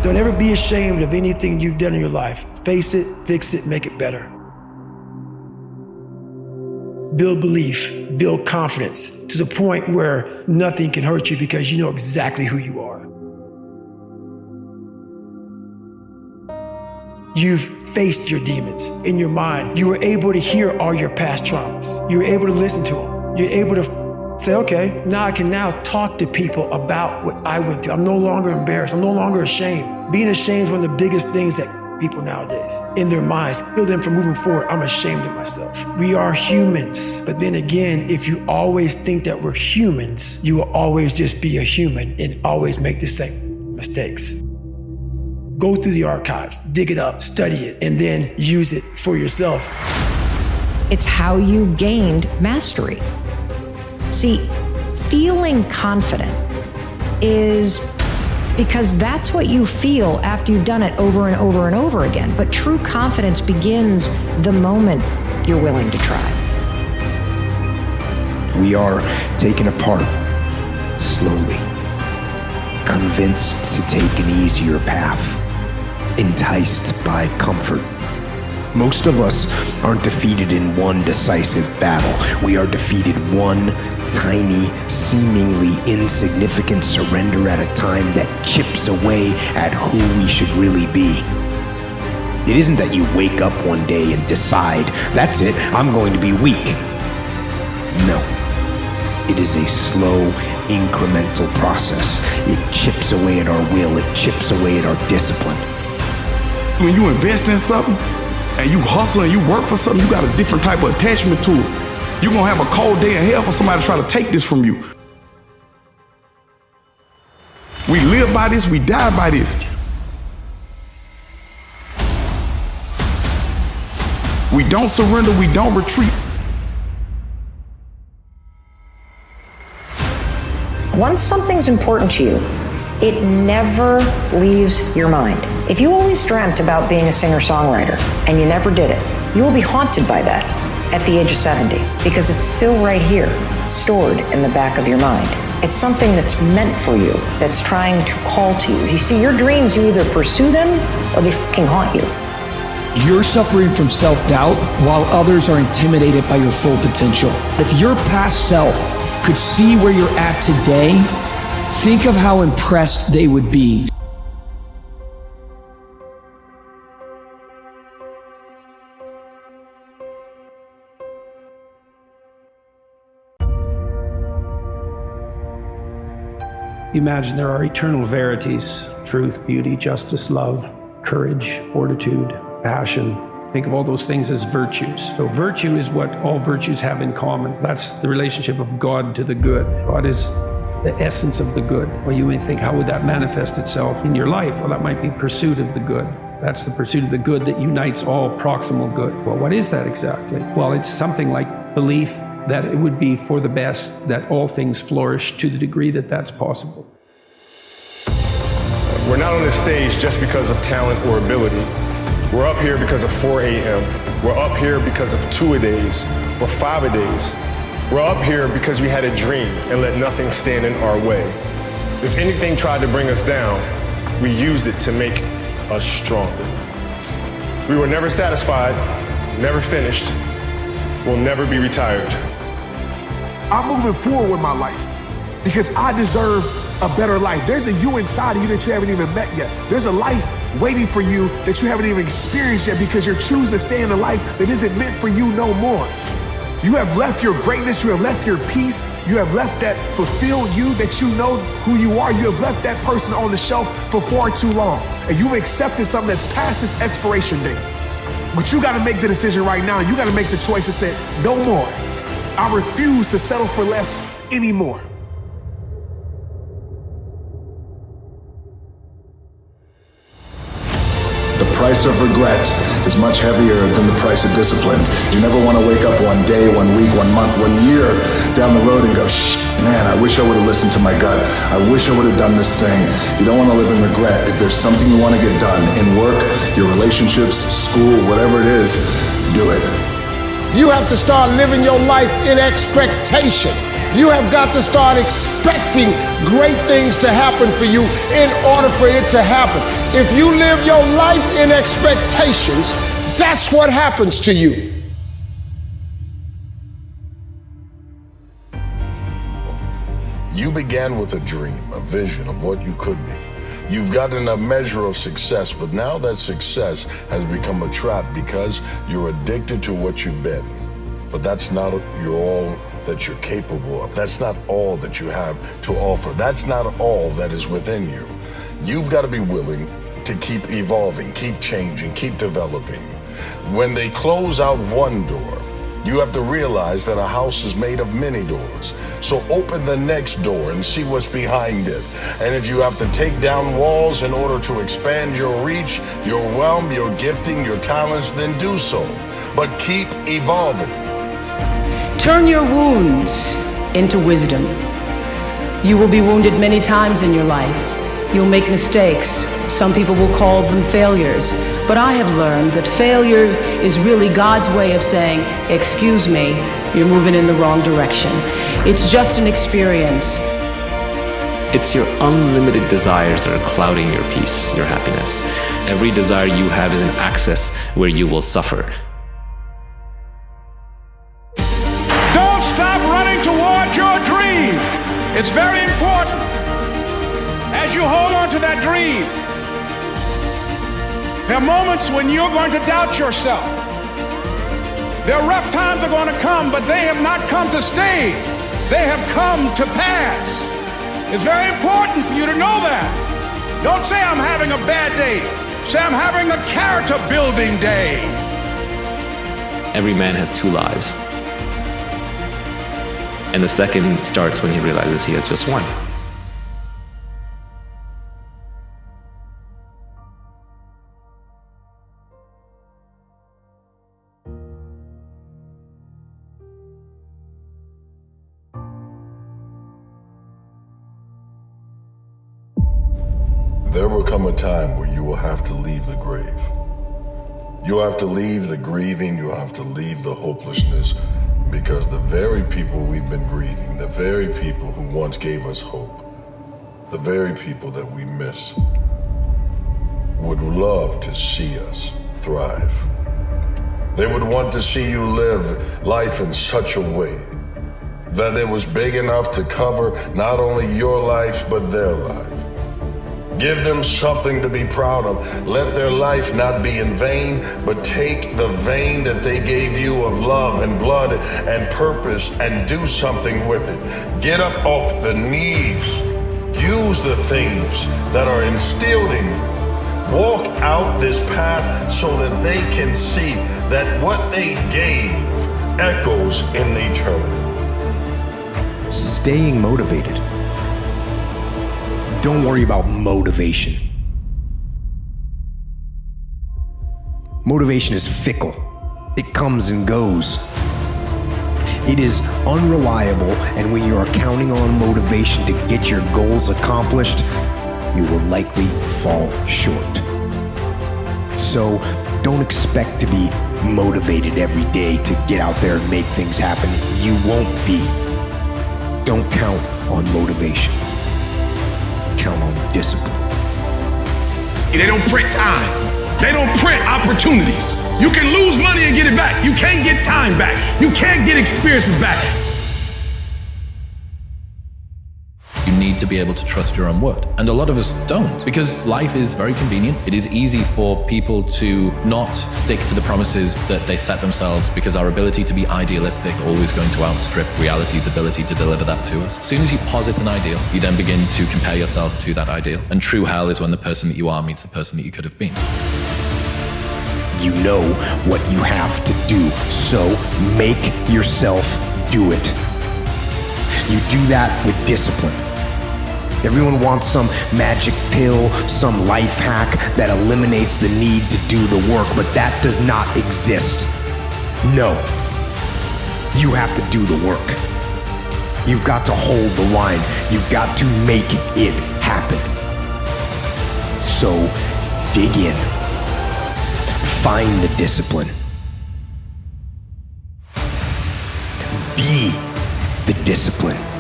Don't ever be ashamed of anything you've done in your life. Face it, fix it, make it better. Build belief, build confidence to the point where nothing can hurt you because you know exactly who you are. You've faced your demons in your mind. You were able to hear all your past traumas. You were able to listen to them. You're able to say, okay, now I can now talk to people about what I went through. I'm no longer embarrassed. I'm no longer ashamed. Being ashamed is one of the biggest things that people nowadays, in their minds, kill them from moving forward. I'm ashamed of myself. We are humans. But then again, if you always think that we're humans, you will always just be a human and always make the same mistakes. Go through the archives, dig it up, study it, and then use it for yourself. It's how you gained mastery. See, feeling confident is because that's what you feel after you've done it over and over and over again. But true confidence begins the moment you're willing to try. We are taken apart slowly, convinced to take an easier path, enticed by comfort. Most of us aren't defeated in one decisive battle. We are defeated one tiny, seemingly insignificant surrender at a time that chips away at who we should really be. It isn't that you wake up one day and decide, that's it, I'm going to be weak. No. It is a slow, incremental process. It chips away at our will. It chips away at our discipline. When you invest in something and you hustle and you work for something, you got a different type of attachment to it. You're gonna have a cold day in hell for somebody to try to take this from you. We live by this, we die by this. We don't surrender, we don't retreat. Once something's important to you, it never leaves your mind. If you always dreamt about being a singer-songwriter and you never did it, you will be haunted by that at the age of 70, because it's still right here, stored in the back of your mind. It's something that's meant for you, that's trying to call to you. You see, your dreams, you either pursue them or they fucking haunt you. You're suffering from self-doubt while others are intimidated by your full potential. If your past self could see where you're at today, think of how impressed they would be. Imagine there are eternal verities: truth, beauty, justice, love, courage, fortitude, passion. Think of all those things as virtues. So virtue is what all virtues have in common. That's the relationship of God to the good. God is the essence of the good. Well, you may think, how would that manifest itself in your life? Well, that might be pursuit of the good. That's the pursuit of the good that unites all proximal good. Well, what is that exactly? Well, it's something like belief that it would be for the best, that all things flourish to the degree that that's possible. We're not on this stage just because of talent or ability. We're up here because of 4 a.m. We're up here because of 2-a-days or 5-a-days. We're up here because we had a dream and let nothing stand in our way. If anything tried to bring us down, we used it to make us stronger. We were never satisfied, never finished, will never be retired. I'm moving forward with my life because I deserve a better life. There's a you inside of you that you haven't even met yet. There's a life waiting for you that you haven't even experienced yet because you're choosing to stay in a life that isn't meant for you no more. You have left your greatness, you have left your peace, you have left that fulfilled you that you know who you are. You have left that person on the shelf for far too long. And you've accepted something that's past its expiration date. But you gotta make the decision right now. You gotta make the choice to say, no more. I refuse to settle for less anymore. The price of regret is much heavier than the price of discipline. You never want to wake up one day, 1 week, 1 month, 1 year down the road and go, man, I wish I would have listened to my gut. I wish I would have done this thing. You don't want to live in regret. If there's something you want to get done in work, your relationships, school, whatever it is, do it. You have to start living your life in expectation. You have got to start expecting great things to happen for you in order for it to happen. If you live your life in expectations, that's what happens to you. You began with a dream, a vision of what you could be. You've gotten a measure of success, but now that success has become a trap because you're addicted to what you've been. But that's not all that you're capable of. That's not all that you have to offer. That's not all that is within you. You've got to be willing to keep evolving, keep changing, keep developing. When they close out one door, you have to realize that a house is made of many doors. So open the next door and see what's behind it. And if you have to take down walls in order to expand your reach, your realm, your gifting, your talents, then do so. But keep evolving. Turn your wounds into wisdom. You will be wounded many times in your life. You'll make mistakes. Some people will call them failures. But I have learned that failure is really God's way of saying, excuse me, you're moving in the wrong direction. It's just an experience. It's your unlimited desires that are clouding your peace, your happiness. Every desire you have is an access where you will suffer. Don't stop running toward your dream. It's very important as you hold on to that dream. There are moments when you're going to doubt yourself. There are rough times are going to come, but they have not come to stay. They have come to pass. It's very important for you to know that. Don't say I'm having a bad day. Say I'm having a character building day. Every man has two lives. And the second starts when he realizes he has just one. There will come a time where you will have to leave the grave. You'll have to leave the grieving, you'll have to leave the hopelessness, because the very people we've been grieving, the very people who once gave us hope, the very people that we miss, would love to see us thrive. They would want to see you live life in such a way that it was big enough to cover not only your life, but their life. Give them something to be proud of. Let their life not be in vain, but take the vein that they gave you of love and blood and purpose and do something with it. Get up off the knees. Use the things that are instilled in you. Walk out this path so that they can see that what they gave echoes in eternity. Staying motivated. Don't worry about motivation. Motivation is fickle. It comes and goes. It is unreliable, and when you are counting on motivation to get your goals accomplished, you will likely fall short. So don't expect to be motivated every day to get out there and make things happen. You won't be. Don't count on motivation. Count on discipline. They don't print time. They don't print opportunities. You can lose money and get it back. You can't get time back. You can't get experiences back. You need to be able to trust your own word. And a lot of us don't, because life is very convenient. It is easy for people to not stick to the promises that they set themselves, because our ability to be idealistic is always going to outstrip reality's ability to deliver that to us. As soon as you posit an ideal, you then begin to compare yourself to that ideal. And true hell is when the person that you are meets the person that you could have been. You know what you have to do, so make yourself do it. You do that with discipline. Everyone wants some magic pill, some life hack that eliminates the need to do the work, but that does not exist. No. You have to do the work. You've got to hold the line. You've got to make it happen. So, dig in. Find the discipline. Be the the discipline.